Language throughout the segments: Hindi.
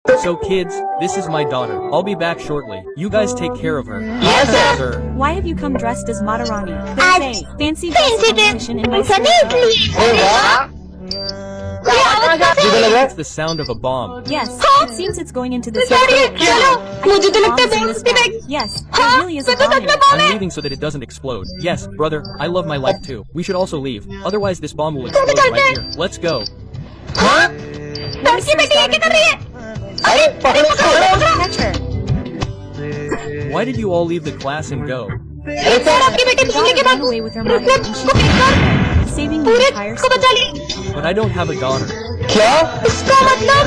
So kids, this is my daughter. I'll be back shortly. You guys take care of her. Yes, sir. Why have you come dressed as Matarani? आज There's a fancy dress fancy competition in my Sunny school. इसलिए अरे वाह ये आवाज कैसे मुझे लग रहा है it's the sound of a bomb. Yes, it seems it's going into the sir ये चलो मुझे तो लगता है bombs in बॉम्ब the की sky. बैग Yes, हाँ there really is a मैं तो bomb सच in में it. बॉम्ब I'm है leaving so that it doesn't explode. Yes, brother, I love my life too. We should also leave. Otherwise this bomb will explode right here. Let's go. हाँ सर की बेटी ये क्या कर रही है अरे पकड़ो Catch her. Why did you all leave the class and go? अरे सर आपकी बेटी Daughter बिजली के ran बाद away with her mother मतलब and she को किसका saving the पूरे entire को school. बचा ली But I don't have a daughter. क्या इसका मतलब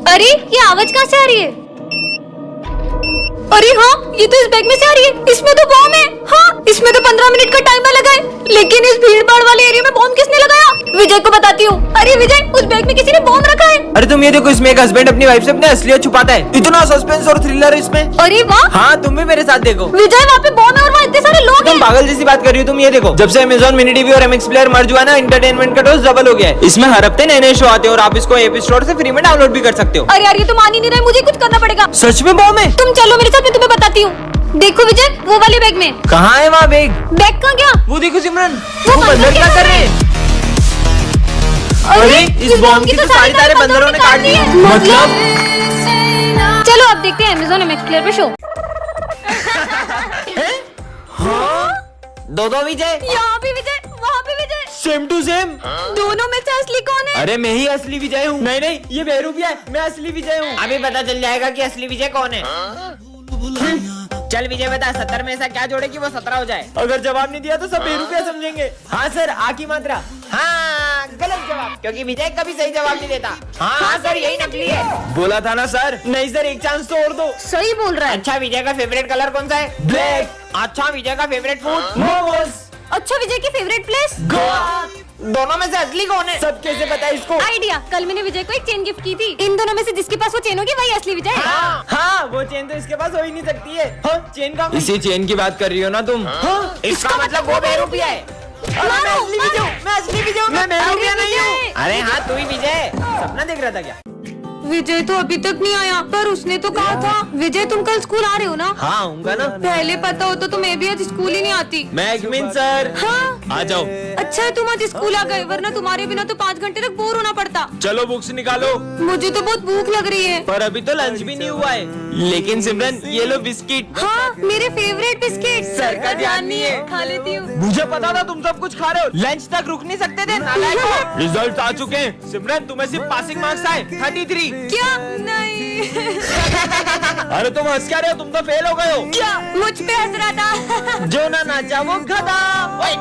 अरे ये आवाज कहाँ से आ रही है अरे हाँ ये तो इस बैग में से आ रही है इसमें तो बॉम्ब है हाँ इसमें तो 15 मिनट का टाइमर लगा है लेकिन इस भीड़ भाड़ वाले एरिया में बॉम्ब किसने लगाया विजय को बताती हूँ अरे विजय उस बैग में किसी ने बॉम्ब रखा है अरे तुम ये देखो इसमें एक हस्बैंड अपनी वाइफ से अपने असलियत छुपाता है इतना सस्पेंस और थ्रिलर है इसमें अरे वाह हाँ तुम भी मेरे साथ देखो विजय वहाँ पे बॉम्ब है और वहाँ इतने सारे लोग तुम हैं पागल जैसी बात कर रही हो तुम ये देखो जब से अमेजॉन मिनी टीवी और एमएक्स प्लेयर मर्ज हुआ ना एंटरटेनमेंट का डोज डबल हो गया है इसमें हर हफ्ते नए नए शो आते हैं और आप इसको एपी स्टोर से फ्री में डाउनलोड भी कर सकते हो अरे यार ये तो मान ही नहीं रहे मुझे कुछ करना पड़ेगा सच में बॉम्ब है तुम चलो मेरे साथ मैं तुम्हें बताती हूँ देखो विजय वो वाले बैग में कहाँ है वहाँ बैग बैग कहाँ गया वो देखो सिमरन वो वो बंदर क्या कर रहे हैं अरे इस बॉम्ब की तो सारी तारे बंदरों ने काट दी है मतलब चलो अब देखते हैं अमेजॉन एमएक्स प्लेयर पे शो दो विजय यहाँ भी विजय वहाँ भी विजय सेम टू सेम दोनों में से असली कौन है अरे मैं ही असली विजय हूँ नहीं नहीं ये बेहरूपिया है मैं असली विजय हूँ अभी पता चल जाएगा कि असली विजय कौन है चल विजय बता 70 में ऐसा क्या जोड़े कि वो 17 हो जाए अगर जवाब नहीं दिया तो सब बेरुपया समझेंगे हाँ सर आ की मात्रा हाँ गलत जवाब क्योंकि विजय कभी सही जवाब नहीं देता हाँ सर यही नकली है बोला था ना सर नहीं सर एक चांस तो और दो सही बोल रहा है अच्छा विजय का फेवरेट कलर कौन सा है ब्लैक अच्छा विजय का फेवरेट फूड मोमोज अच्छा विजय की फेवरेट प्लेस गोवा दोनों में से असली कौन है सब कैसे पता है इसको आइडिया कल मैंने विजय को एक चेन गिफ्ट की थी इन दोनों में से जिसके पास वो चेन होगी वही असली विजय है हाँ वो चेन तो इसके पास हो ही नहीं सकती है हाँ, चेन का इसी चेन की बात कर रही हो ना तुम हाँ, इसका मतलब वो बेरूपिया है मैं असली विजय हूँ मैं बेरूपिया नहीं हूँ अरे हाँ तू ही विजय सपना देख रहा था क्या विजय तो अभी तक नहीं आया पर उसने तो कहा था विजय तुम कल स्कूल आ रहे हो ना हाँ आऊंगा ना पहले पता होता तो मैं भी आज स्कूल ही नहीं आती मैगमिन सर हाँ आ जाओ अच्छा है तुम आज स्कूल आ गए वरना तुम्हारे बिना तो 5 घंटे तक बोर होना पड़ता चलो बुक्स निकालो मुझे तो बहुत भूख लग रही है पर अभी तो लंच भी नहीं हुआ है लेकिन सिमरन ये लो बिस्किट हाँ मेरे फेवरेट बिस्किट सर का ध्यान नहीं है खा लेती हूँ मुझे पता था तुम सब कुछ खा रहे हो लंच तक रुक नहीं सकते थे नालायक रिजल्ट आ चुके हैं सिमरन तुम्हें सिर्फ पासिंग मार्क्स आए 33 क्या नहीं अरे तुम हंस क्या रहे हो तुम तो फेल हो गए हो क्या मुझ पे हंस रहा था जो ना नाचा वो गधा वही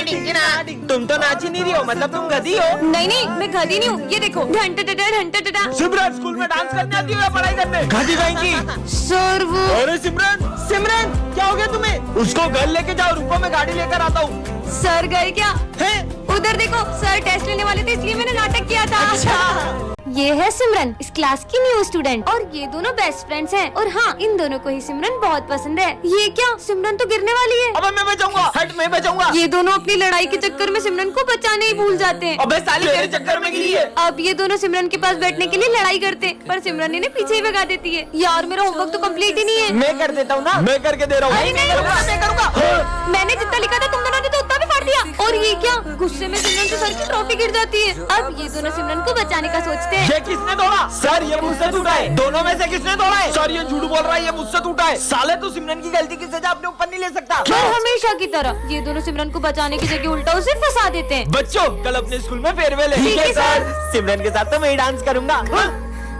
डिंकिना तुम तो नाच ही नहीं रही हो मतलब तुम गधी हो नहीं नहीं मैं गधी नहीं हूँ ये देखो घंटा सिमरन स्कूल में डांस करने आती हो या पढ़ाई करने गधी कहीं सर वो अरे सिमरन क्या हो गया तुम्हें उसको घर लेके जाओ रुको मैं गाड़ी लेकर आता हूँ सर गए क्या है उधर देखो सर टेस्ट लेने वाले थे इसलिए मैंने नाटक किया था ये है सिमरन इस क्लास की न्यू स्टूडेंट और ये दोनों बेस्ट फ्रेंड्स हैं और हाँ इन दोनों को ही सिमरन बहुत पसंद है ये क्या सिमरन तो गिरने वाली है अबे मैं बचाऊंगा हट मैं बचाऊंगा ये दोनों अपनी लड़ाई के चक्कर में सिमरन को बचाने ही भूल जाते हैं अबे साली तेरे चक्कर में गिरी है अब ये दोनों सिमरन के पास बैठने के लिए लड़ाई करते पर सिमरन इन्हें पीछे ही भगा देती है यार मेरा होमवर्क तो कंप्लीट ही नहीं है मैं कर देता हूँ ना मैं करके दे रहा हूँ अरे नहीं, मैं करूँगा मैंने जितना लिखा था तुम दोनों ने तो उतना भी फाड़ दिया और ये क्या गुस्से में सिमरन से सर की ट्रॉफी गिर जाती है अब ये दोनों सिमरन को बचाने का सोचते हैं ये किसने तोड़ा सर ये मुझसे टूटा है दोनों में से किसने तोड़ा है सर ये झूठ बोल रहा है ये मुझसे टूटा है साले तू सिमरन की गलती की सजा अपने ऊपर नहीं ले सकता पर हमेशा की तरह ये दोनों सिमरन को बचाने की जगह उल्टा उसे फंसा देते हैं बच्चों कल अपने स्कूल में फेयरवेल है ठीक है, सर। सिमरन के साथ तो मैं ही डांस करूंगा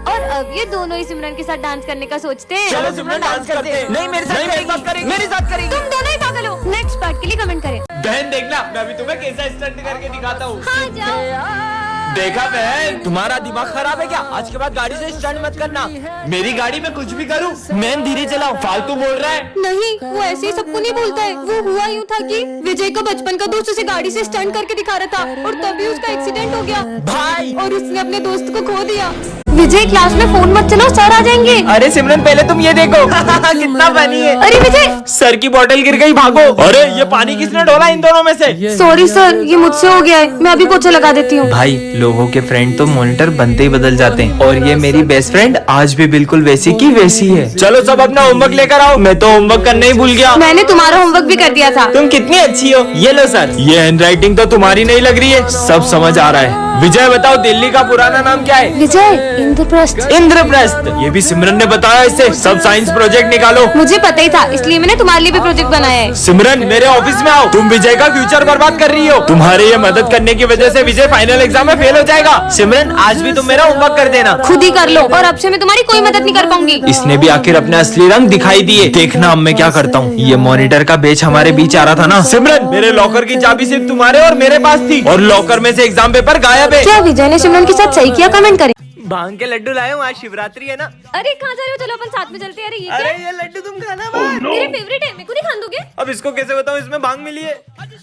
और अब ये दोनों ही सिमरन के साथ डांस करने का सोचते हैं चलो सिमरन डांस करते हैं नहीं मेरे साथ करेंगे मेरे साथ करेंगे तुम दोनों ही पागल हो नेक्स्ट पार्ट के लिए कमेंट करें बहन देखना मैं भी तुम्हें कैसा स्टंट करके दिखाता हूँ हाँ जाओ देखा बहन तुम्हारा दिमाग खराब है क्या आज के बाद गाड़ी से स्टंट मत करना मेरी गाड़ी में कुछ भी करूँ मैन धीरे चलाओ फालतू बोल रहा है नहीं वो ऐसे ही सबको नहीं बोलता है वो हुआ यूँ था कि विजय का बचपन का दोस्त उसे गाड़ी से स्टंट करके दिखा रहा था और तभी उसका एक्सीडेंट हो गया भाई और उसने अपने दोस्त को खो दिया विजय क्लास में फोन मत चलाओ, सर आ जाएंगे। अरे सिमरन पहले तुम ये देखो कितना फनी है। अरे विजय, सर की बोतल गिर गई, भागो। अरे ये पानी किसने डोला इन दोनों में से? सॉरी सर, ये मुझसे हो गया है, मैं अभी पोछा लगा देती हूँ। भाई लोगों के फ्रेंड तो मॉनिटर बनते ही बदल जाते हैं, और ये मेरी बेस्ट फ्रेंड आज भी बिल्कुल वैसी की वैसी है। चलो सब अपना होमवर्क लेकर आओ, मैं तो होमवर्क करने ही भूल गया। मैंने तुम्हारा होमवर्क भी कर दिया था। तुम कितनी अच्छी हो। ये लो सर, ये हैंडराइटिंग तो तुम्हारी नहीं लग रही है, सब समझ आ रहा है। विजय बताओ दिल्ली का पुराना नाम क्या है? विजय, इंद्रप्रस्थ। इंद्रप्रस्थ, ये भी सिमरन ने बताया इसे। सब साइंस प्रोजेक्ट निकालो। मुझे पता ही था, इसलिए मैंने तुम्हारे लिए भी प्रोजेक्ट बनाया है। सिमरन मेरे ऑफिस में आओ, तुम विजय का फ्यूचर बर्बाद कर रही हो। तुम्हारे ये मदद करने की वजह से विजय फाइनल एग्जाम में फेल हो जाएगा। सिमरन आज भी तुम मेरा होमवर्क कर देना। खुद ही कर लो, और अब से मैं तुम्हारी कोई मदद नहीं कर पाऊंगी। इसने भी आखिर अपने असली रंग दिखाई दिए। देखना अब मैं क्या करता हूँ। ये मॉनिटर का बेच हमारे बीच आ रहा था ना। सिमरन मेरे लॉकर की चाबी सिर्फ तुम्हारे और मेरे पास थी, और लॉकर में से एग्जाम पेपर गायब है। क्या विजय ने सिमरन के साथ सही किया? कमेंट करें। भांग के लड्डू लाए हूँ, आज शिवरात्रि है ना। अरे कहाँ जा रहे हो? चलो अपन साथ में चलते हैं। अरे ये अरे ये लड्डू तुम खाना भाई। मेरे फेवरेट है, मेरे को नहीं खान दोगे? अब इसको कैसे बताऊँ इसमें भांग मिली है।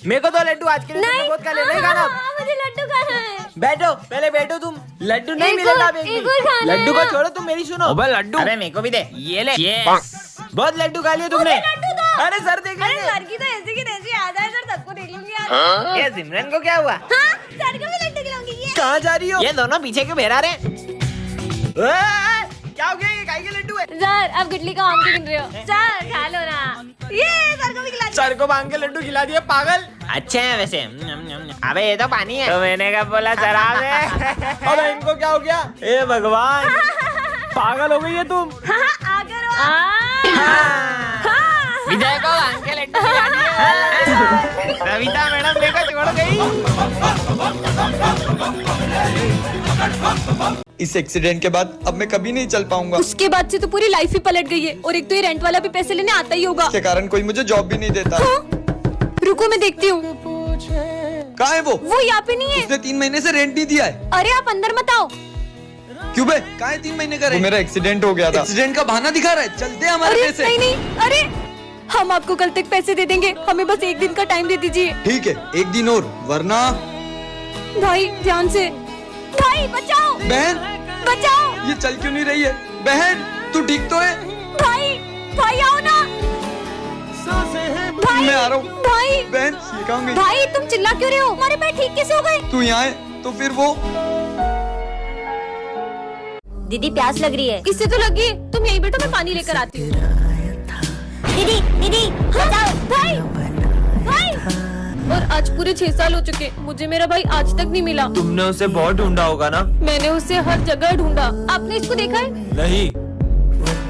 मेरे को तो लड्डू आज के लिए तुमने बहुत खा लिया, नहीं खाना। मुझे लड्डू खाना है। बैठो पहले बैठो तुम। लड्डू नहीं एक मिलेगा और- अब एक और खाना लड्डू है। को छोड़ो, तुम मेरी सुनो। अबे लड्डू, अरे मेरे को भी दे। ये ले। बहुत लड्डू खा लिए तुमने। लड्डू दो। अरे सर देख अरे सर की तो ऐसी की तैसी आ जाए, सर सबको देख लूंगी यार। ये सिमरन को क्या हुआ? हाँ, सर को भी लड्डू खिलाऊंगी। ये कहाँ जा रही हो? ये दोनों पीछे क्यों बहरा रहे? क्या हो गया? ये गाय के लड्डू है। सर, आप गुटली का आम क्यों गिन रहे हो? सर खा लो ना। ये सर को भी खिला दो। सर को भांग के लड्डू खिला दिए, पागल। अच्छे हैं वैसे। अबे ये तो पानी है। तो मैंने कब बोला शराब है? अबे इनको क्या हो गया? ए भगवान, पागल हो गई है तुम। आ करो। विजय को भांग के लड्डू खिला दिए। सविता मैडम लेकर छोड़ गई। इस एक्सीडेंट के बाद अब मैं कभी नहीं चल पाऊंगा। उसके बाद से तो पूरी लाइफ ही पलट गई है, और एक तो ये रेंट वाला भी पैसे लेने आता ही होगा। इसके कारण कोई मुझे जॉब भी नहीं देता। हाँ? रुको मैं देखती हूँ। कहाँ है वो यहाँ पे नहीं है। उसने 3 महीने से रेंट नहीं दिया है। अरे आप अंदर मत आओ। क्यों बे? कहाँ है 3 महीने का रेंट? मेरा एक्सीडेंट हो गया था। एक्सीडेंट का बहाना दिखा रहा है। चलते हैं हमारे अरे पैसे। नहीं नहीं, अरे हम आपको कल तक पैसे दे देंगे, हमें बस 1 दिन का टाइम दे दीजिए। ठीक है, 1 दिन और, वरना। भाई ध्यान से। भाई बचाओ, बहन, बचाओ। ये चल क्यों नहीं रही है? बहन तू ठीक तो है? भाई, भाई आओ ना। भाई, मैं आ रहा हूँ। भाई, बहन ये कहाँ गई? भाई तुम चिल्ला क्यों रहे हो? हमारे पैर ठीक कैसे हो गए? तू यहाँ है तो फिर वो। दीदी प्यास लग रही है। इससे तो लगी है। तुम यहीं बैठो, मैं पानी लेकर आती हूँ। दीदी दीदी बचाओ। भाई भाई। और आज पूरे 6 साल हो चुके, मुझे मेरा भाई आज तक नहीं मिला। तुमने उसे बहुत ढूंढा होगा ना? मैंने उसे हर जगह ढूंढा। आपने इसको देखा है? नहीं।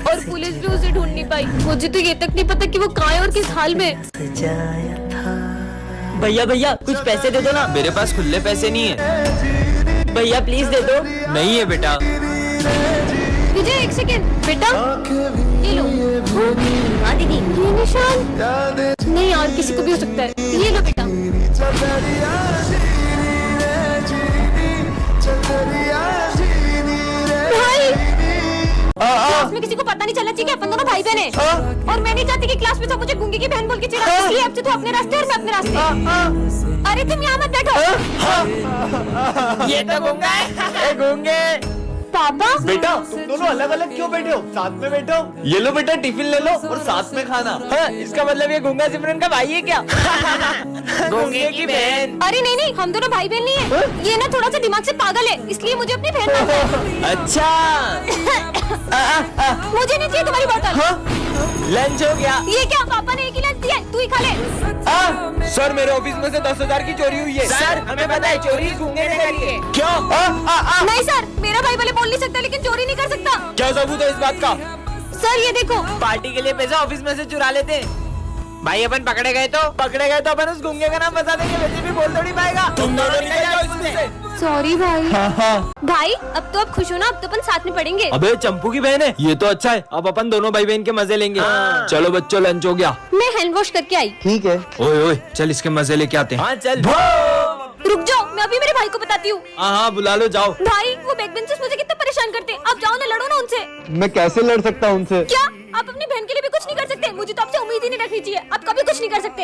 और पुलिस भी उसे ढूंढ नहीं पाई। मुझे तो ये तक नहीं पता कि वो कहाँ है और किस हाल में। भैया भैया कुछ पैसे दे दो ना। मेरे पास खुले पैसे नहीं है। भैया प्लीज दे दो। नहीं है बेटा। विजय 1 सेकेंड बेटा, ये लो। हाँ दीदी, ये निशान नहीं यार, किसी को भी हो सकता है। ये लो बेटा। भाई क्लास में किसी को पता नहीं चलना चाहिए कि अपन दोनों भाई बहन हैं। और मैं नहीं चाहती कि क्लास में सब मुझे गूंगी की बहन बोल के चिढ़ाए। इसलिए अब से तू अपने रास्ते और मैं अपने रास्ते। अरे तुम यहाँ मत बैठो। ये तो गूंगा है। गूंगे। पापा बेटा तुम दोनों अलग अलग क्यों बैठे हो? साथ में बैठो। ये लो बेटा, टिफिन ले लो और साथ में खाना। हाँ, इसका मतलब ये गूंगा सिमरन का भाई है क्या? गूंगे की बहन। अरे नहीं नहीं, हम दोनों भाई बहन नहीं है। ये ना थोड़ा सा दिमाग से पागल है, इसलिए मुझे अपनी बहन मानता है। अच्छा। मुझे नहीं चाहिए तुम्हारी बोतल। लंच हो गया। ये क्या? पापा ने एक ही लंच दिया है, तू ही खा ले। सर मेरे ऑफिस में से 10,000 की चोरी हुई है। सर हमें पता है, चोरी गूंगे ने करी है। क्यों? नहीं सर, मेरा भाई भले बोल नहीं सकता लेकिन चोरी नहीं कर सकता। क्या सबूत है इस बात का? सर ये देखो। पार्टी के लिए पैसा ऑफिस में से चुरा लेते हैं। भाई अपन पकड़े गए तो अपन उस गूंगे का नाम बता देंगे, वैसे भी बोल थोड़ी पाएगा। तुम दोनों निकल जाओ स्कूल से। सॉरी भाई। भाई अब तो आप खुश हो ना? अब तो अपन साथ में पढ़ेंगे। अबे चंपू की बहन है, ये तो अच्छा है। अब अपन दोनों भाई बहन के मजे लेंगे। चलो बच्चों लंच हो गया। मैं हैंड वॉश करके आई। ठीक है। ओए ओए चल इसके मजे लेके आते हैं। हाँ चल। रुक जाओ, मैं अभी मेरे भाई को बताती हूँ। हाँ बुला लो, जाओ। भाई वो बैक बेंचर्स मुझे कितना परेशान करते हैं। आप जाओ ना, लड़ो ना उनसे। मैं कैसे लड़ सकता हूँ उनसे? क्या आप अपनी बहन के लिए भी कुछ नहीं कर सकते? मुझे तो आपसे उम्मीद ही नहीं रखनी चाहिए। आप कभी कुछ नहीं कर सकते।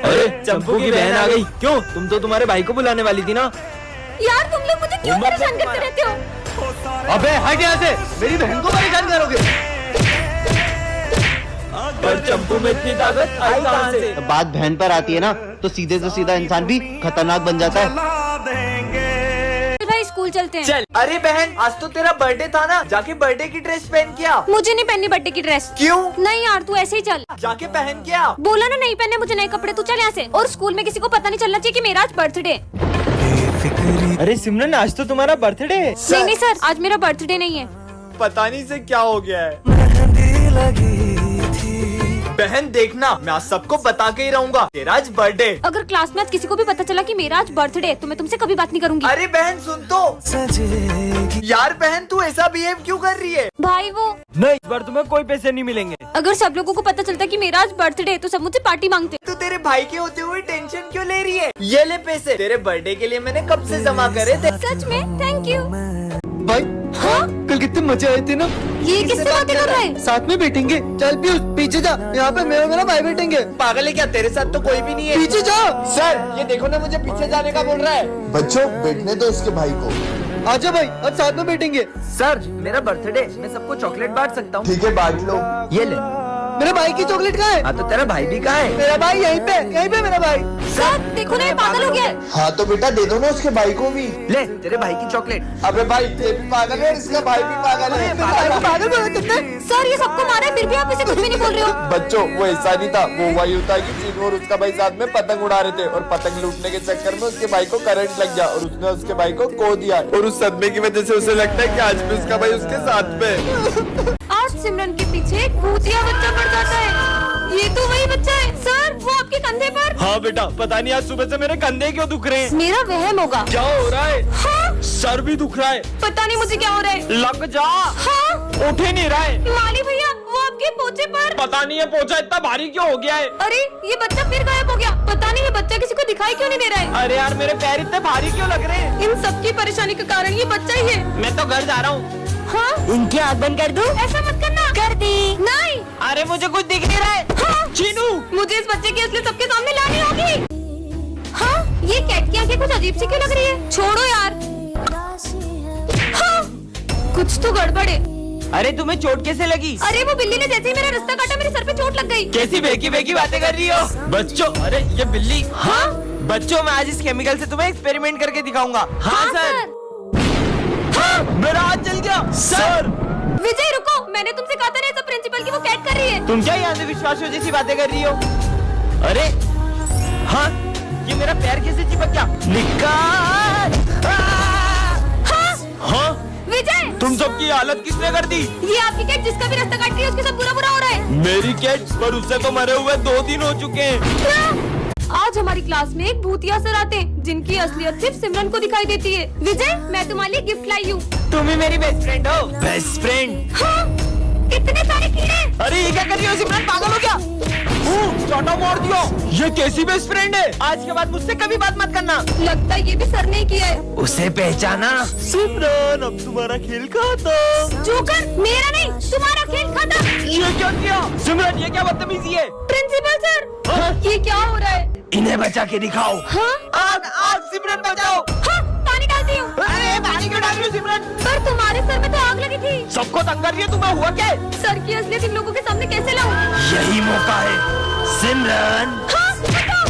अरे चंपू की बहन आ गई। क्यों? तुम तो तुम्हारे भाई को बुलाने वाली थी ना। यार तुम लोग मुझे क्यों परेशान करते रहते हो? अबे हट यहाँ से, मेरी बहन को परेशान करोगे। पर चंपू में इतनी ताकत आई कहाँ से? बात बहन पर आती है ना, तो सीधे से सीधा इंसान भी खतरनाक बन जाता है। भाई स्कूल चलते हैं। चल। अरे बहन, आज तो तेरा बर्थडे था ना, जाके बर्थडे की ड्रेस पहन के आ। मुझे नहीं पहननी बर्थडे की ड्रेस। क्यों? नहीं यार, तू ऐसे ही चल। जाके पहन के आ। बोला ना नहीं पहनने मुझे नए कपड़े, तू चल यहाँ से। और स्कूल में किसी को पता नहीं चलना चाहिए कि मेरा आज बर्थडे। अरे सिमरन, आज तो तुम्हारा बर्थडे है। नहीं सर, आज मेरा बर्थडे नहीं है। पता नहीं से क्या हो गया है। बहन देखना, मैं आज सबको बता के ही रहूंगा तेरा आज बर्थडे। अगर क्लास में आज किसी को भी पता चला कि मेरा आज बर्थडे, तो मैं तुमसे कभी बात नहीं करूंगी। अरे बहन सुन तो। यार बहन, तू ऐसा बिहेव क्यों कर रही है? भाई वो नहीं, इस बार तुम्हें कोई पैसे नहीं मिलेंगे। अगर सब लोगों को पता चलता कि मेरा आज बर्थडे, तो सब मुझसे पार्टी मांगते। तू तेरे भाई के होते हुए टेंशन क्यों ले रही है? ये ले पैसे, तेरे बर्थडे के लिए मैंने कब से जमा करे थे। सच में? Thank you. भाई हाँ? कल कितने मजे आए थे ना। ये किससे बातें कर रहे हैं? साथ में बैठेंगे। चल पीयूष पीछे जा, यहाँ पे मेरा भाई बैठेंगे। पागल है क्या? तेरे साथ तो कोई भी नहीं है। पीछे जा। सर, ये देखो ना, मुझे पीछे जाने का बोल रहा है। बच्चों बैठने दो उसके भाई को। आजा भाई, अब साथ में बैठेंगे। सर, मेरा बर्थडे, मैं सबको चॉकलेट बांट सकता हूँ। ठीक है बांट लो। ये ले। मेरे भाई की चॉकलेट कहाँ है? हाँ तो तेरा भाई भी कहाँ है? मेरा भाई यहीं पे मेरा भाई। सर देखो ना, ये पागल हो गया है। हाँ तो बेटा दे दो ना उसके भाई को भी। ले तेरे भाई की चॉकलेट। अबे भाई ये भी पागल है, इसका भाई भी पागल है। पागल बोला कितने? सर ये सबको मारा है, फिर भी आप इसे कुछ भी नहीं बोल रहे हो। बच्चों वो ऐसा नहीं था, वो वही होता है कि चीनू और उसका भाई साथ में पतंग उड़ा रहे थे और पतंग लूटने के चक्कर में उसके भाई को करंट लग गया और उसने उसके भाई को खो दिया और उस सदमे की वजह से उसे लगता है कि आज भी उसका भाई उसके साथ में। आज सिमरन के पीछे एक भूतिया बच्चा पड़ जाता है। ये तो वही बच्चा है सर, वो आपके कंधे पर। हाँ बेटा, पता नहीं आज सुबह से मेरे कंधे क्यों दुख रहे हैं। मेरा वहम होगा। क्या हो रहा है? हाँ? सर भी दुख रहा है। पता नहीं मुझे क्या हो रहा है। लग जा। हाँ? उठ ही नहीं रहा है। माली भैया, वो आपके पोचे पर। पता नहीं है पोछा इतना भारी क्यों हो गया है। अरे ये बच्चा फिर गायब हो गया। पता नहीं ये बच्चा किसी को दिखाई क्यों नहीं दे रहा है। अरे यार, मेरे पैर इतने भारी क्यों लग रहे हैं? इन सबकी परेशानी का कारण ये बच्चा ही है। मैं तो घर जा रहा हूँ। हाँ? इनकी आँख बंद कर दूं? ऐसा मत करना। कर दी। नहीं। अरे मुझे कुछ दिख नहीं रहा है। हाँ? चीनू, मुझे इस बच्चे की असली सबके सामने लानी होगी। हाँ? ये कैट की आंखें कुछ अजीब सी क्यों लग रही है? छोड़ो यार। हाँ? कुछ तो गड़बड़ है। अरे तुम्हें चोट कैसे लगी? अरे वो बिल्ली ने जैसे ही मेरा रास्ता काटा, मेरे सर पे चोट लग गई। कैसी बेकी बेकी बातें कर रही हो बच्चों? अरे ये बिल्ली। हाँ? बच्चों, मैं आज इस केमिकल से तुम्हें एक्सपेरिमेंट करके दिखाऊंगा। हाँ सर। हाँ, मेरा हाथ जल गया सर। विजय रुको, मैंने तुमसे कहा था ना सब प्रिंसिपल की वो कैट कर रही है। तुम क्या ये अंधविश्वासियों जैसी बातें कर रही हो? अरे हाँ, ये मेरा पैर कैसे चिपक गया? निकाल। हाँ? हाँ? विजय, तुम सबकी हालत किसने कर दी? ये आपकी कैट जिसका भी रास्ता काट रही है उसके साथ बुरा बुरा हो रहा है। मेरी कैट, पर उससे तो मरे हुए 2 दिन हो चुके हैं। आज हमारी क्लास में एक भूतिया सर आते हैं जिनकी असलियत सिर्फ सिमरन को दिखाई देती है। विजय, मैं तुम्हारे लिए गिफ्ट लाई हूँ। तुम ही मेरी बेस्ट फ्रेंड हो। Best friend? हाँ? इतने सारे कीड़े। अरे ये क्या कर रही हो सिमरन? पागल हो क्या? चाटा मार दिया। ये कैसी बेस्ट फ्रेंड है? आज के बाद मुझसे कभी बात मत करना। लगता है ये भी सर ने किया है। उसे पहचाना? सिमरन, अब तुम्हारा खेल खत्म। जोकर, मेरा नहीं तुम्हारा खेल खत्म। ये क्या किया? सिमरन, ये क्या बदतमीजी है? प्रिंसिपल सर, हाँ? ये क्या हो रहा है? इन्हें बचा के दिखाओ। हाँ? आग आग, सिमरन बचाओ। हाँ? पानी डालती हूँ। अरे पानी क्यों डाल रही हो सिमरन? पर तुम्हारे सर में तो आग लगी थी। सबको तंग कर रही है, तुम्हें हुआ क्या है? सर की असलियत इन लोगों के सामने कैसे लाऊं? यही मौका है सिमरन। हाँ? बताओ।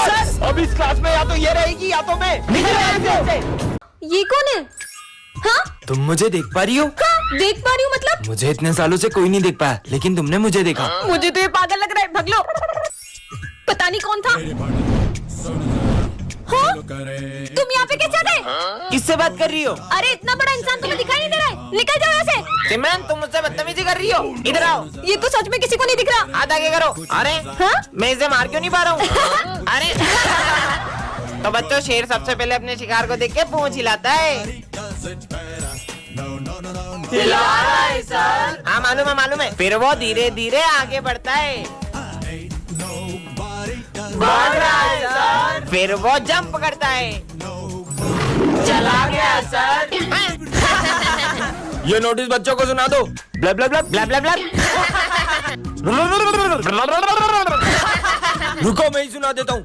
सर, अब इस क्लास में या तो ये रहेगी या तो मैं। निकल यहाँ से। ये कौन है? हाँ? तुम मुझे देख पा रही हो? हाँ? देख पा रही हूँ मतलब? मुझे इतने सालों से कोई नहीं देख पाया, लेकिन तुमने मुझे देखा। मुझे तो ये पागल लग रहा है, भग लो। पता नहीं कौन था। हाँ? तुम यहाँ पे कैसे आ गए? किससे बात कर रही हो? अरे इतना बड़ा इंसान तुम्हें दिखाई नहीं दे रहा है। निकल जाओ यहाँ से। सिमरन, तुम मुझसे बदतमीजी कर रही हो। इधर आओ। ये तो सच में किसी को नहीं दिख रहा। हाथ आगे करो। अरे हाँ? मैं इसे मार क्यों नहीं पा रहा हूँ? अरे तो बच्चों, शेर सबसे पहले अपने शिकार को देख के पूंछ हिलाता है। हाँ मालूम है। फिर वो धीरे धीरे आगे बढ़ता है। बढ़ रहा है सर। फिर वो जंप करता है। चला गया सर। ये नोटिस बच्चों को सुना दो। Bulb bulb bulb bulb bulb bulb. रुको, मैं ही सुना देता हूँ।